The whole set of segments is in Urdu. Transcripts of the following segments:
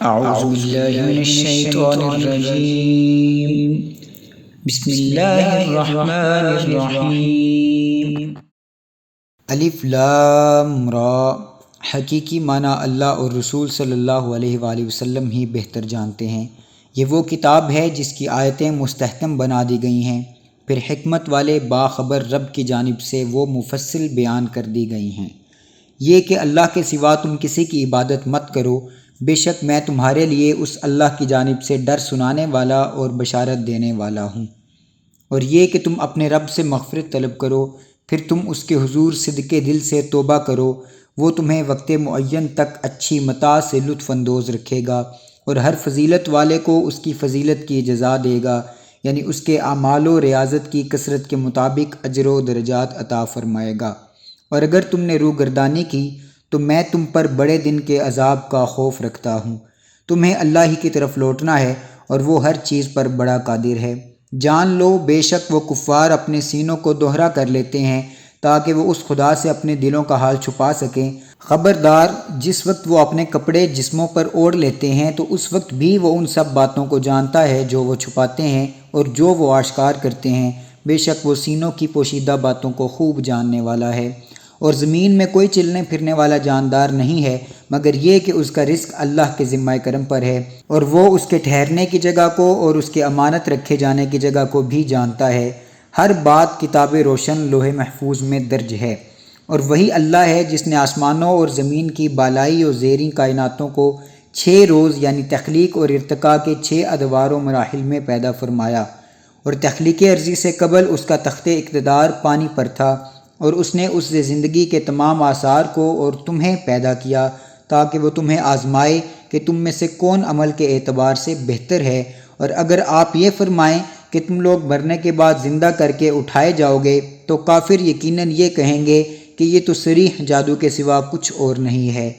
اعوذ باللہ من الشیطان الرجیم بسم اللہ الرحمن الرحیم۔ الف لام را، حقیقی معنی اللہ اور رسول صلی اللہ علیہ وآلہ وسلم ہی بہتر جانتے ہیں۔ یہ وہ کتاب ہے جس کی آیتیں مستحکم بنا دی گئی ہیں، پھر حکمت والے باخبر رب کی جانب سے وہ مفصل بیان کر دی گئی ہیں۔ یہ کہ اللہ کے سوا تم کسی کی عبادت مت کرو، بے شک میں تمہارے لیے اس اللہ کی جانب سے ڈر سنانے والا اور بشارت دینے والا ہوں۔ اور یہ کہ تم اپنے رب سے مغفرت طلب کرو، پھر تم اس کے حضور صدقے دل سے توبہ کرو، وہ تمہیں وقت معین تک اچھی متاع سے لطف اندوز رکھے گا، اور ہر فضیلت والے کو اس کی فضیلت کی جزا دے گا، یعنی اس کے اعمال و ریاضت کی کثرت کے مطابق اجر و درجات عطا فرمائے گا۔ اور اگر تم نے روگردانی کی تو میں تم پر بڑے دن کے عذاب کا خوف رکھتا ہوں۔ تمہیں اللہ ہی کی طرف لوٹنا ہے، اور وہ ہر چیز پر بڑا قادر ہے۔ جان لو بے شک وہ کفار اپنے سینوں کو دوہرا کر لیتے ہیں تاکہ وہ اس خدا سے اپنے دلوں کا حال چھپا سکیں۔ خبردار، جس وقت وہ اپنے کپڑے جسموں پر اوڑھ لیتے ہیں تو اس وقت بھی وہ ان سب باتوں کو جانتا ہے جو وہ چھپاتے ہیں اور جو وہ آشکار کرتے ہیں۔ بے شک وہ سینوں کی پوشیدہ باتوں کو خوب جاننے والا ہے۔ اور زمین میں کوئی چلنے پھرنے والا جاندار نہیں ہے مگر یہ کہ اس کا رزق اللہ کے ذمہ کرم پر ہے، اور وہ اس کے ٹھہرنے کی جگہ کو اور اس کے امانت رکھے جانے کی جگہ کو بھی جانتا ہے۔ ہر بات کتاب روشن لوح محفوظ میں درج ہے۔ اور وہی اللہ ہے جس نے آسمانوں اور زمین کی بالائی اور زیریں کائناتوں کو 6 روز یعنی تخلیق اور ارتقاء کے 6 ادوار و مراحل میں پیدا فرمایا، اور تخلیق عرضی سے قبل اس کا تخت اقتدار پانی پر تھا، اور اس نے اس سے زندگی کے تمام آثار کو اور تمہیں پیدا کیا تاکہ وہ تمہیں آزمائے کہ تم میں سے کون عمل کے اعتبار سے بہتر ہے۔ اور اگر آپ یہ فرمائیں کہ تم لوگ مرنے کے بعد زندہ کر کے اٹھائے جاؤ گے تو کافر یقیناً یہ کہیں گے کہ یہ تو صریح جادو کے سوا کچھ اور نہیں ہے۔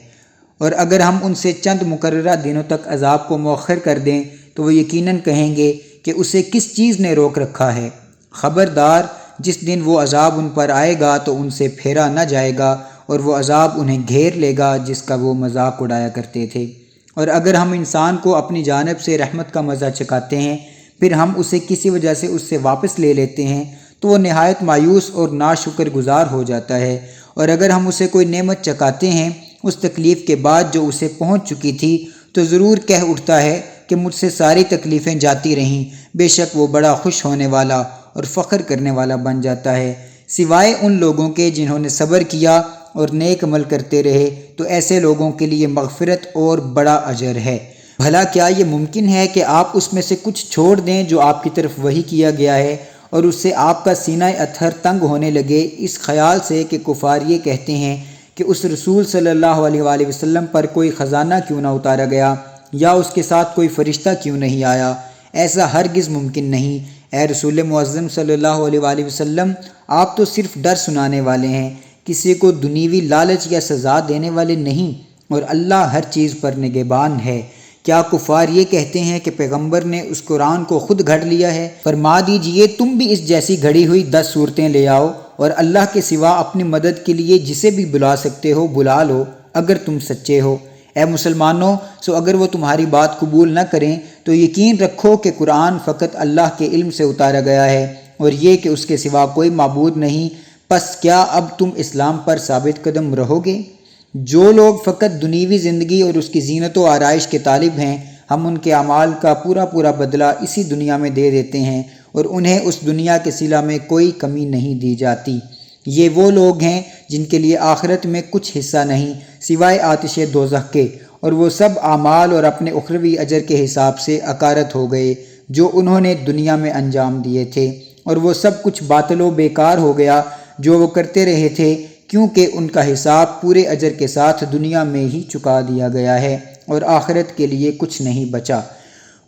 اور اگر ہم ان سے چند مقررہ دنوں تک عذاب کو مؤخر کر دیں تو وہ یقیناً کہیں گے کہ اسے کس چیز نے روک رکھا ہے۔ خبردار، جس دن وہ عذاب ان پر آئے گا تو ان سے پھیرا نہ جائے گا، اور وہ عذاب انہیں گھیر لے گا جس کا وہ مذاق اڑایا کرتے تھے۔ اور اگر ہم انسان کو اپنی جانب سے رحمت کا مزہ چکھاتے ہیں پھر ہم اسے کسی وجہ سے اس سے واپس لے لیتے ہیں تو وہ نہایت مایوس اور ناشکر گزار ہو جاتا ہے۔ اور اگر ہم اسے کوئی نعمت چکھاتے ہیں اس تکلیف کے بعد جو اسے پہنچ چکی تھی تو ضرور کہہ اٹھتا ہے کہ مجھ سے ساری تکلیفیں جاتی رہیں۔ بے شک وہ بڑا خوش ہونے والا اور فخر کرنے والا بن جاتا ہے، سوائے ان لوگوں کے جنہوں نے صبر کیا اور نیک عمل کرتے رہے تو ایسے لوگوں کے لیے مغفرت اور بڑا اجر ہے۔ بھلا کیا یہ ممکن ہے کہ آپ اس میں سے کچھ چھوڑ دیں جو آپ کی طرف وحی کیا گیا ہے، اور اس سے آپ کا سینہ اطہر تنگ ہونے لگے اس خیال سے کہ کفار یہ کہتے ہیں کہ اس رسول صلی اللہ علیہ وآلہ وسلم پر کوئی خزانہ کیوں نہ اتارا گیا، یا اس کے ساتھ کوئی فرشتہ کیوں نہیں آیا؟ ایسا ہرگز ممکن نہیں۔ اے رسول معظم صلی اللہ علیہ وآلہ وسلم، آپ تو صرف ڈر سنانے والے ہیں، کسی کو دنیوی لالچ یا سزا دینے والے نہیں، اور اللہ ہر چیز پر نگہبان ہے۔ کیا کفار یہ کہتے ہیں کہ پیغمبر نے اس قرآن کو خود گھڑ لیا ہے؟ فرما دیجئے تم بھی اس جیسی گھڑی ہوئی 10 صورتیں لے آؤ، اور اللہ کے سوا اپنی مدد کے لیے جسے بھی بلا سکتے ہو بلا لو اگر تم سچے ہو۔ اے مسلمانوں، سو اگر وہ تمہاری بات قبول نہ کریں تو یقین رکھو کہ قرآن فقط اللہ کے علم سے اتارا گیا ہے، اور یہ کہ اس کے سوا کوئی معبود نہیں۔ پس کیا اب تم اسلام پر ثابت قدم رہو گے؟ جو لوگ فقط دنیوی زندگی اور اس کی زینت و آرائش کے طالب ہیں، ہم ان کے اعمال کا پورا بدلہ اسی دنیا میں دے دیتے ہیں، اور انہیں اس دنیا کے صلہ میں کوئی کمی نہیں دی جاتی۔ یہ وہ لوگ ہیں جن کے لیے آخرت میں کچھ حصہ نہیں سوائے آتش دوزخ کے، اور وہ سب اعمال اور اپنے اخروی اجر کے حساب سے اکارت ہو گئے جو انہوں نے دنیا میں انجام دیے تھے، اور وہ سب کچھ باطل و بیکار ہو گیا جو وہ کرتے رہے تھے، کیونکہ ان کا حساب پورے اجر کے ساتھ دنیا میں ہی چکا دیا گیا ہے، اور آخرت کے لیے کچھ نہیں بچا۔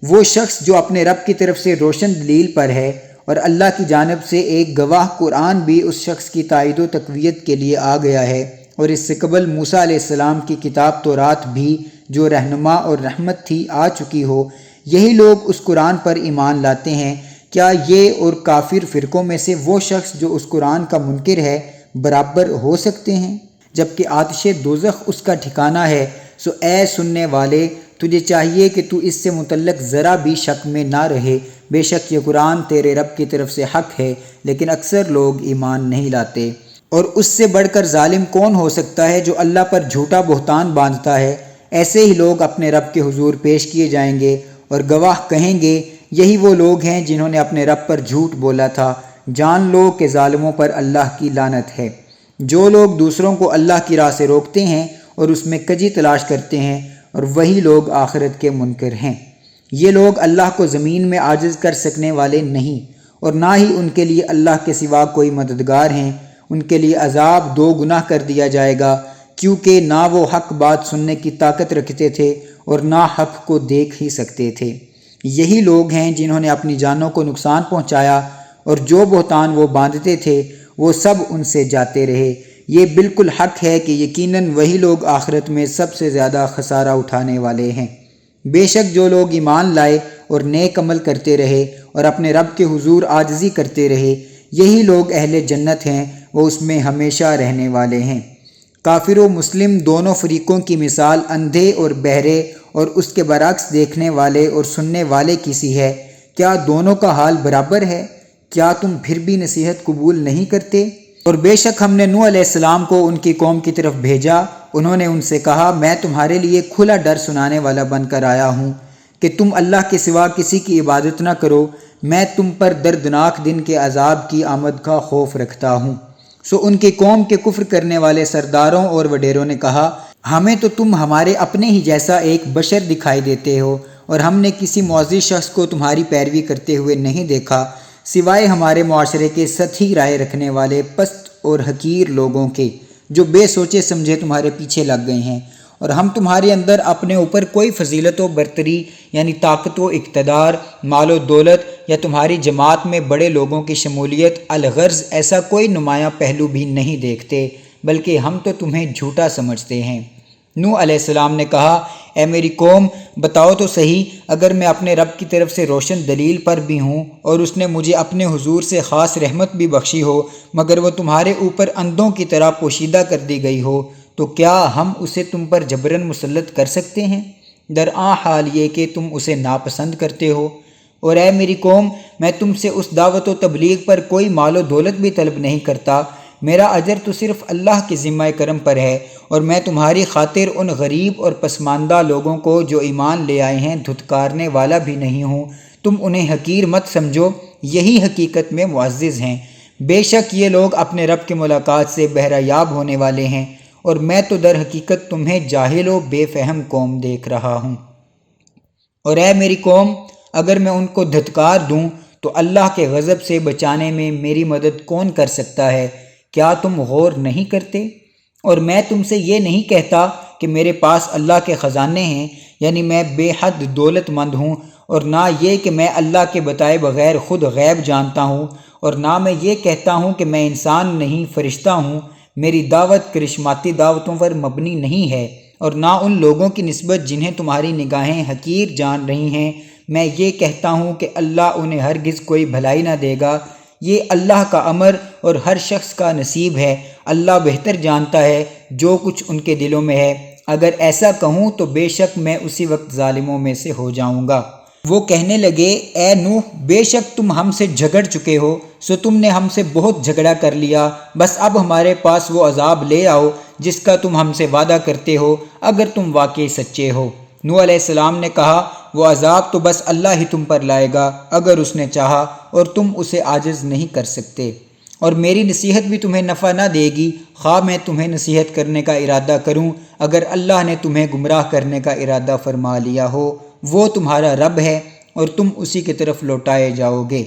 وہ شخص جو اپنے رب کی طرف سے روشن دلیل پر ہے اور اللہ کی جانب سے ایک گواہ قرآن بھی اس شخص کی تائید و تقویت کے لیے آ گیا ہے، اور اس سے قبل موسیٰ علیہ السلام کی کتاب تورات بھی جو رہنما اور رحمت تھی آ چکی ہو، یہی لوگ اس قرآن پر ایمان لاتے ہیں۔ کیا یہ اور کافر فرقوں میں سے وہ شخص جو اس قرآن کا منکر ہے برابر ہو سکتے ہیں؟ جبکہ آتش دوزخ اس کا ٹھکانہ ہے۔ سو اے سننے والے، تجھے چاہیے کہ تو اس سے متعلق ذرا بھی شک میں نہ رہے، بے شک یہ قرآن تیرے رب کی طرف سے حق ہے، لیکن اکثر لوگ ایمان نہیں لاتے۔ اور اس سے بڑھ کر ظالم کون ہو سکتا ہے جو اللہ پر جھوٹا بہتان باندھتا ہے؟ ایسے ہی لوگ اپنے رب کے حضور پیش کیے جائیں گے اور گواہ کہیں گے، یہی وہ لوگ ہیں جنہوں نے اپنے رب پر جھوٹ بولا تھا۔ جان لو کہ ظالموں پر اللہ کی لعنت ہے۔ جو لوگ دوسروں کو اللہ کی راہ سے روکتے ہیں اور اس میں کجی تلاش کرتے ہیں، اور وہی لوگ آخرت کے منکر ہیں۔ یہ لوگ اللہ کو زمین میں عاجز کر سکنے والے نہیں، اور نہ ہی ان کے لیے اللہ کے سوا کوئی مددگار ہیں۔ ان کے لیے عذاب 2 گنا کر دیا جائے گا، کیونکہ نہ وہ حق بات سننے کی طاقت رکھتے تھے اور نہ حق کو دیکھ ہی سکتے تھے۔ یہی لوگ ہیں جنہوں نے اپنی جانوں کو نقصان پہنچایا، اور جو بہتان وہ باندھتے تھے وہ سب ان سے جاتے رہے۔ یہ بالکل حق ہے کہ یقیناً وہی لوگ آخرت میں سب سے زیادہ خسارہ اٹھانے والے ہیں۔ بے شک جو لوگ ایمان لائے اور نیک عمل کرتے رہے اور اپنے رب کے حضور عاجزی کرتے رہے، یہی لوگ اہل جنت ہیں، وہ اس میں ہمیشہ رہنے والے ہیں۔ کافر و مسلم دونوں فریقوں کی مثال اندھے اور بہرے اور اس کے برعکس دیکھنے والے اور سننے والے کی سی ہے۔ کیا دونوں کا حال برابر ہے؟ کیا تم پھر بھی نصیحت قبول نہیں کرتے؟ اور بے شک ہم نے نوح علیہ السلام کو ان کی قوم کی طرف بھیجا۔ انہوں نے ان سے کہا، میں تمہارے لیے کھلا ڈر سنانے والا بن کر آیا ہوں کہ تم اللہ کے سوا کسی کی عبادت نہ کرو، میں تم پر دردناک دن کے عذاب کی آمد کا خوف رکھتا ہوں۔ سو ان کی قوم کے کفر کرنے والے سرداروں اور وڈیروں نے کہا، ہمیں تو تم ہمارے اپنے ہی جیسا ایک بشر دکھائی دیتے ہو، اور ہم نے کسی معزز شخص کو تمہاری پیروی کرتے ہوئے نہیں دیکھا سوائے ہمارے معاشرے کے سطحی رائے رکھنے والے پست اور حقیر لوگوں کے، جو بے سوچے سمجھے تمہارے پیچھے لگ گئے ہیں، اور ہم تمہارے اندر اپنے اوپر کوئی فضیلت و برتری یعنی طاقت و اقتدار، مال و دولت یا تمہاری جماعت میں بڑے لوگوں کی شمولیت الغرض ایسا کوئی نمایاں پہلو بھی نہیں دیکھتے، بلکہ ہم تو تمہیں جھوٹا سمجھتے ہیں۔ نوح علیہ السلام نے کہا، اے میری قوم، بتاؤ تو صحیح، اگر میں اپنے رب کی طرف سے روشن دلیل پر بھی ہوں اور اس نے مجھے اپنے حضور سے خاص رحمت بھی بخشی ہو، مگر وہ تمہارے اوپر اندھوں کی طرح پوشیدہ کر دی گئی ہو، تو کیا ہم اسے تم پر جبراً مسلط کر سکتے ہیں؟ درآں حال یہ کہ تم اسے ناپسند کرتے ہو۔ اور اے میری قوم، میں تم سے اس دعوت و تبلیغ پر کوئی مال و دولت بھی طلب نہیں کرتا، میرا اجر تو صرف اللہ کے ذمہ کرم پر ہے، اور میں تمہاری خاطر ان غریب اور پسماندہ لوگوں کو جو ایمان لے آئے ہیں دھتکارنے والا بھی نہیں ہوں۔ تم انہیں حقیر مت سمجھو، یہی حقیقت میں معزز ہیں۔ بے شک یہ لوگ اپنے رب کی ملاقات سے بہرہ یاب ہونے والے ہیں، اور میں تو در حقیقت تمہیں جاہل و بے فہم قوم دیکھ رہا ہوں۔ اور اے میری قوم، اگر میں ان کو دھتکار دوں تو اللہ کے غضب سے بچانے میں میری مدد کون کر سکتا ہے؟ کیا تم غور نہیں کرتے؟ اور میں تم سے یہ نہیں کہتا کہ میرے پاس اللہ کے خزانے ہیں، یعنی میں بے حد دولت مند ہوں، اور نہ یہ کہ میں اللہ کے بتائے بغیر خود غیب جانتا ہوں، اور نہ میں یہ کہتا ہوں کہ میں انسان نہیں فرشتہ ہوں۔ میری دعوت کرشماتی دعوتوں پر مبنی نہیں ہے، اور نہ ان لوگوں کی نسبت جنہیں تمہاری نگاہیں حقیر جان رہی ہیں۔ میں یہ کہتا ہوں کہ اللہ انہیں ہرگز کوئی بھلائی نہ دے گا۔ یہ اللہ کا امر اور ہر شخص کا نصیب ہے۔ اللہ بہتر جانتا ہے جو کچھ ان کے دلوں میں ہے۔ اگر ایسا کہوں تو بے شک میں اسی وقت ظالموں میں سے ہو جاؤں گا۔ وہ کہنے لگے، اے نوح، بے شک تم ہم سے جھگڑ چکے ہو، سو تم نے ہم سے بہت جھگڑا کر لیا، بس اب ہمارے پاس وہ عذاب لے آؤ جس کا تم ہم سے وعدہ کرتے ہو، اگر تم واقعی سچے ہو۔ نوح علیہ السلام نے کہا، وہ عذاب تو بس اللہ ہی تم پر لائے گا اگر اس نے چاہا، اور تم اسے عاجز نہیں کر سکتے۔ اور میری نصیحت بھی تمہیں نفع نہ دے گی، خواہ میں تمہیں نصیحت کرنے کا ارادہ کروں، اگر اللہ نے تمہیں گمراہ کرنے کا ارادہ فرما لیا ہو۔ وہ تمہارا رب ہے اور تم اسی کی طرف لوٹائے جاؤ گے۔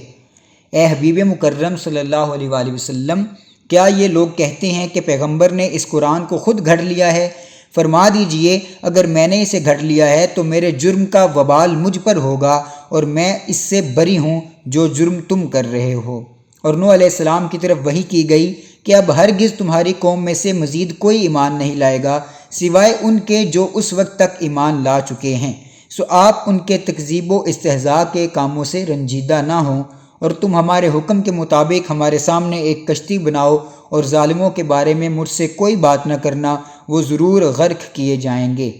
اے حبیب مکرم صلی اللہ علیہ وآلہ وسلم، کیا یہ لوگ کہتے ہیں کہ پیغمبر نے اس قرآن کو خود گھڑ لیا ہے؟ فرما دیجئے، اگر میں نے اسے گھڑ لیا ہے تو میرے جرم کا وبال مجھ پر ہوگا، اور میں اس سے بری ہوں جو جرم تم کر رہے ہو۔ اور نوح علیہ السلام کی طرف وحی کی گئی کہ اب ہرگز تمہاری قوم میں سے مزید کوئی ایمان نہیں لائے گا سوائے ان کے جو اس وقت تک ایمان لا چکے ہیں، سو آپ ان کے تکذیب و استہزاء کے کاموں سے رنجیدہ نہ ہوں، اور تم ہمارے حکم کے مطابق ہمارے سامنے ایک کشتی بناؤ، اور ظالموں کے بارے میں مجھ سے کوئی بات نہ کرنا، وہ ضرور غرق کیے جائیں گے۔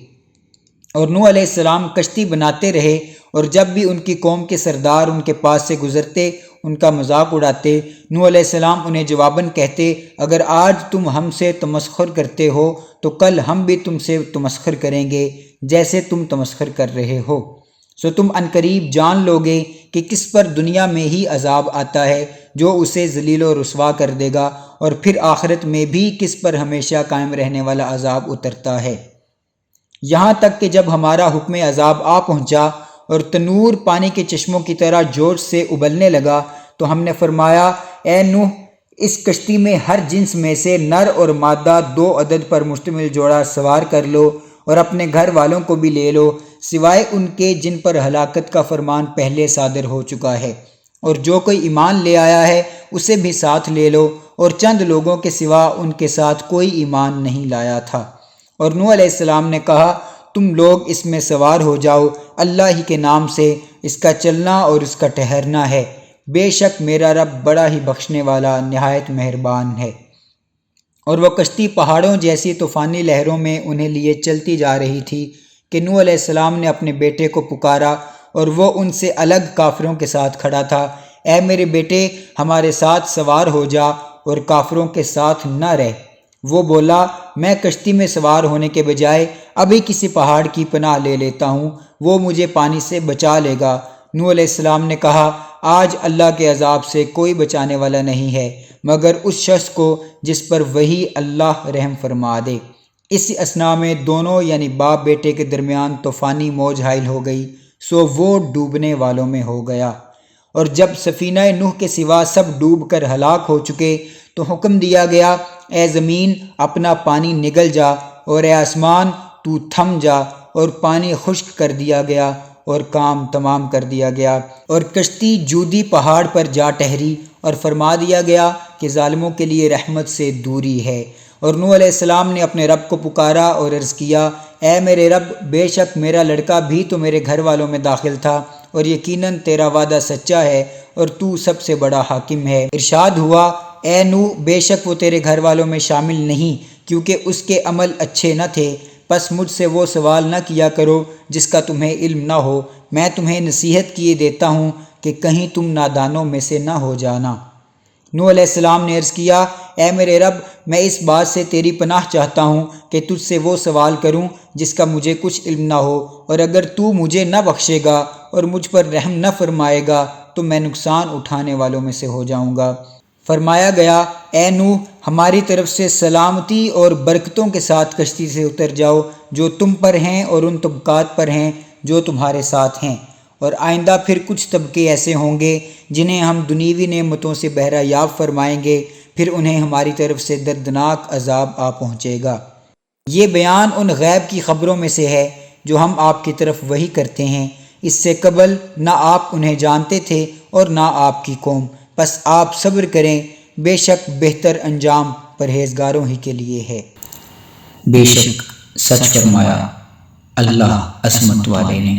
اور نوح علیہ السلام کشتی بناتے رہے، اور جب بھی ان کی قوم کے سردار ان کے پاس سے گزرتے ان کا مذاق اڑاتے۔ نوح علیہ السلام انہیں جواباً کہتے، اگر آج تم ہم سے تمسخر کرتے ہو تو کل ہم بھی تم سے تمسخر کریں گے جیسے تم تمسخر کر رہے ہو، سو تم عنقریب جان لوگے کہ کس پر دنیا میں ہی عذاب آتا ہے جو اسے ذلیل و رسوا کر دے گا، اور پھر آخرت میں بھی کس پر ہمیشہ قائم رہنے والا عذاب اترتا ہے۔ یہاں تک کہ جب ہمارا حکم عذاب آ پہنچا اور تنور پانی کے چشموں کی طرح جوش سے ابلنے لگا تو ہم نے فرمایا، اے نوح، اس کشتی میں ہر جنس میں سے نر اور مادہ 2 عدد پر مشتمل جوڑا سوار کر لو، اور اپنے گھر والوں کو بھی لے لو، سوائے ان کے جن پر ہلاکت کا فرمان پہلے صادر ہو چکا ہے، اور جو کوئی ایمان لے آیا ہے اسے بھی ساتھ لے لو، اور چند لوگوں کے سوا ان کے ساتھ کوئی ایمان نہیں لایا تھا۔ اور نوح علیہ السلام نے کہا، تم لوگ اس میں سوار ہو جاؤ، اللہ ہی کے نام سے اس کا چلنا اور اس کا ٹھہرنا ہے، بے شک میرا رب بڑا ہی بخشنے والا نہایت مہربان ہے۔ اور وہ کشتی پہاڑوں جیسی طوفانی لہروں میں انہیں لیے چلتی جا رہی تھی کہ نوح علیہ السلام نے اپنے بیٹے کو پکارا، اور وہ ان سے الگ کافروں کے ساتھ کھڑا تھا، اے میرے بیٹے، ہمارے ساتھ سوار ہو جا اور کافروں کے ساتھ نہ رہ۔ وہ بولا، میں کشتی میں سوار ہونے کے بجائے ابھی کسی پہاڑ کی پناہ لے لیتا ہوں، وہ مجھے پانی سے بچا لے گا۔ نوح علیہ السلام نے کہا، آج اللہ کے عذاب سے کوئی بچانے والا نہیں ہے مگر اس شخص کو جس پر وہی اللہ رحم فرما دے۔ اسی اثناء میں دونوں یعنی باپ بیٹے کے درمیان طوفانی موج حائل ہو گئی، سو وہ ڈوبنے والوں میں ہو گیا۔ اور جب سفینہ نوح کے سوا سب ڈوب کر ہلاک ہو چکے تو حکم دیا گیا، اے زمین اپنا پانی نگل جا، اور اے آسمان تو تھم جا، اور پانی خشک کر دیا گیا اور کام تمام کر دیا گیا، اور کشتی جودی پہاڑ پر جا ٹھہری، اور فرما دیا گیا کہ ظالموں کے لیے رحمت سے دوری ہے۔ اور نوح علیہ السلام نے اپنے رب کو پکارا اور عرض کیا، اے میرے رب، بے شک میرا لڑکا بھی تو میرے گھر والوں میں داخل تھا، اور یقیناً تیرا وعدہ سچا ہے اور تو سب سے بڑا حاکم ہے۔ ارشاد ہوا، اے نوح، بے شک وہ تیرے گھر والوں میں شامل نہیں، کیونکہ اس کے عمل اچھے نہ تھے، پس مجھ سے وہ سوال نہ کیا کرو جس کا تمہیں علم نہ ہو، میں تمہیں نصیحت کیے دیتا ہوں کہ کہیں تم نادانوں میں سے نہ ہو جانا۔ نوح علیہ السلام نے عرض کیا، اے میرے رب، میں اس بات سے تیری پناہ چاہتا ہوں کہ تجھ سے وہ سوال کروں جس کا مجھے کچھ علم نہ ہو، اور اگر تو مجھے نہ بخشے گا اور مجھ پر رحم نہ فرمائے گا تو میں نقصان اٹھانے والوں میں سے ہو جاؤں گا۔ فرمایا گیا، اے نوح، ہماری طرف سے سلامتی اور برکتوں کے ساتھ کشتی سے اتر جاؤ جو تم پر ہیں اور ان طبقات پر ہیں جو تمہارے ساتھ ہیں، اور آئندہ پھر کچھ طبقے ایسے ہوں گے جنہیں ہم دنیوی نعمتوں سے بہرہ یاب فرمائیں گے، پھر انہیں ہماری طرف سے دردناک عذاب آ پہنچے گا۔ یہ بیان ان غیب کی خبروں میں سے ہے جو ہم آپ کی طرف وحی کرتے ہیں، اس سے قبل نہ آپ انہیں جانتے تھے اور نہ آپ کی قوم، پس آپ صبر کریں، بے شک بہتر انجام پرہیزگاروں ہی کے لیے ہے۔ بے شک سچ فرمایا اللہ عصمت والے نے۔